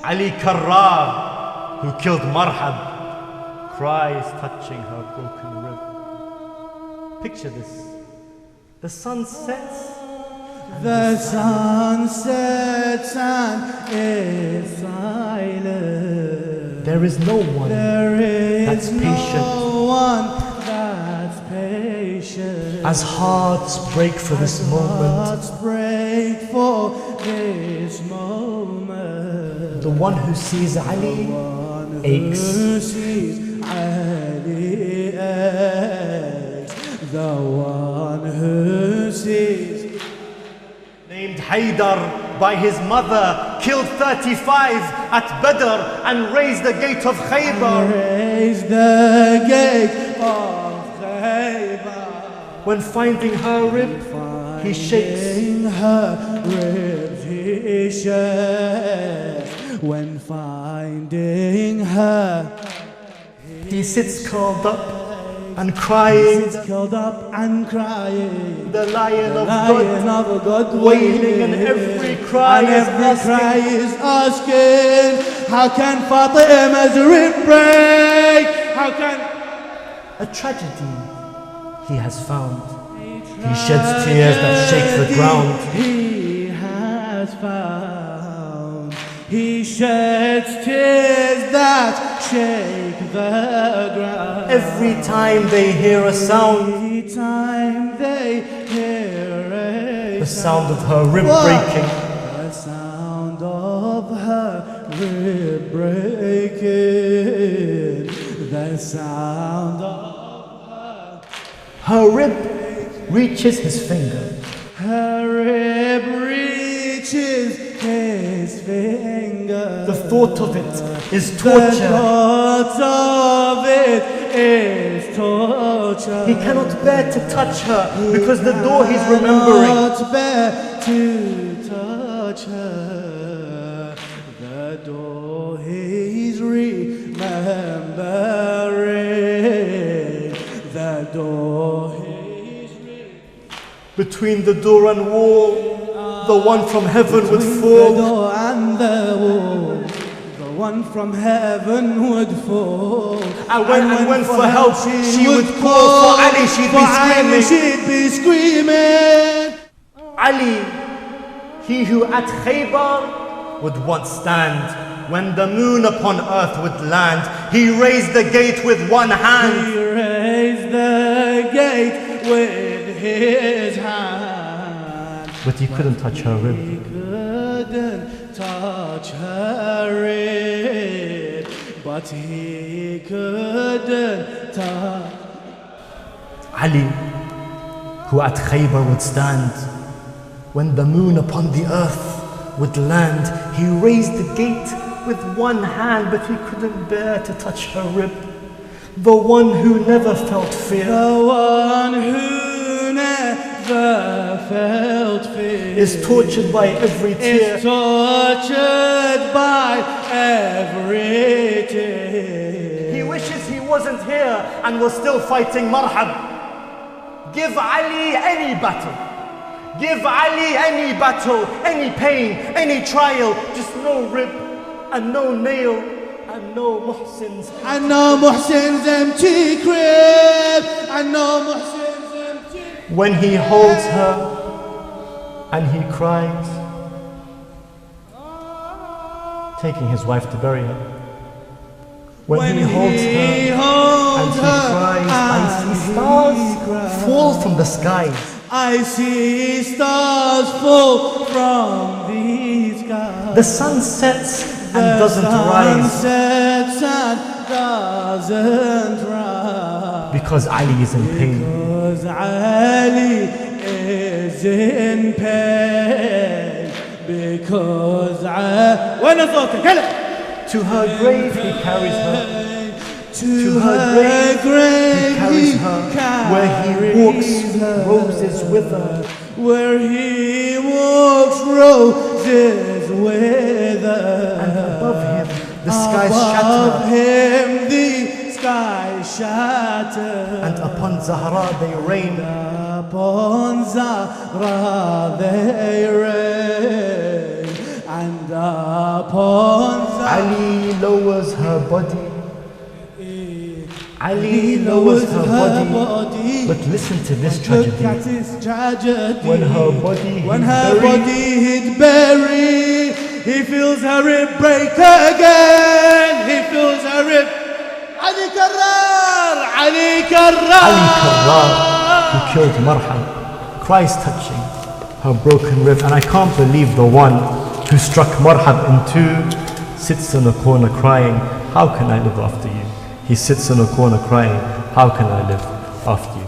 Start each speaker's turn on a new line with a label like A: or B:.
A: Ali Karrar, who killed Marhab, cries touching her broken rib. Picture this. The sun sets.
B: The sun sets and is silent.
A: There is no one that's patient.
B: No one that's patient.
A: As hearts break for this moment,
B: hearts break for this moment.
A: the one who sees Ali aches.
B: Who sees Ali aches. The one who sees.
A: Named Haidar by his mother, killed 35 at Badr and raised the gate of Khaybar.
B: Raised the gate of Khaybar.
A: When finding her rib, he shakes.
B: Her ribs he shakes. When finding her,
A: He sits curled up and crying.
B: curled up and crying.
A: The Lion of
B: Lion
A: God,
B: of God
A: wailing, and every cry
B: and
A: is
B: every
A: asking,
B: cry is asking, how can Fatima's rib break? How can
A: a tragedy he has found. He sheds tears that shake the ground.
B: He has found. He sheds tears that shake the ground.
A: Every time they hear a sound,
B: Every time they hear
A: the sound of her rib breaking.
B: The sound of her rib breaking. The sound of
A: Her rib reaches his finger.
B: her rib reaches his finger.
A: The thought of it is
B: The
A: torture.
B: thought of it is torture.
A: He cannot bear to touch her because the door he's remembering.
B: Cannot bear to touch her. The door he's remembering. The door he's
A: Between the door and wall, the one from heaven would
B: The
A: fall.
B: door and the wall. The one from heaven would fall.
A: And when for help she would call for Ali, she'd be screaming.
B: She'd be screaming.
A: Ali, he who at Khaybar would once stand. When the moon upon earth would land, he raised the gate with one hand.
B: He raised the gate with his hand.
A: But he couldn't touch her
B: He
A: rib.
B: couldn't touch her rib, but he couldn't touch.
A: Ali, who at Khaybar would stand. When the moon upon the earth would land, he raised the gate with one hand, but he couldn't bear to touch her rib. The one who never felt fear,
B: The one who never felt fear,
A: is tortured by every tear.
B: is tortured by every tear.
A: He wishes he wasn't here and was still fighting Marhab. Give Ali any battle. Give Ali any battle, any pain, any trial, just no rib and no nail and no Muhsin's.
B: And no Muhsin's empty crib. And no Muhsin's empty.
A: When he holds her and he cries, taking his wife to bury her. When he holds her and he cries, I see stars fall from the skies.
B: I see stars fall from the sky.
A: The sun sets and doesn't
B: The sun
A: rise
B: sets and doesn't rise.
A: because Ali is in pain.
B: Because Ali is in pain. Because وين صوتك هلا.
A: To her grave he carries her.
B: To
A: her
B: her grave
A: He carries her. Where he walks, roses wither.
B: Where he walks, roses wither.
A: And above him the skies
B: Above
A: shatter.
B: him the sky shatter.
A: And upon Zahra they rain.
B: Upon Zahra they rain. And upon
A: Ali lowers her body. Ali lowers her body. But listen to this
B: Look at
A: tragedy.
B: this tragedy.
A: When her body
B: hit bury, he feels her rib break again. He feels her rib. Ali Karrar, Ali Karrar.
A: Ali Karrar, who killed Marham, cries touching her broken rib. And I can't believe the one who struck Marhab in two sits in a corner crying, how can I live after you? He sits in a corner crying, how can I live after you?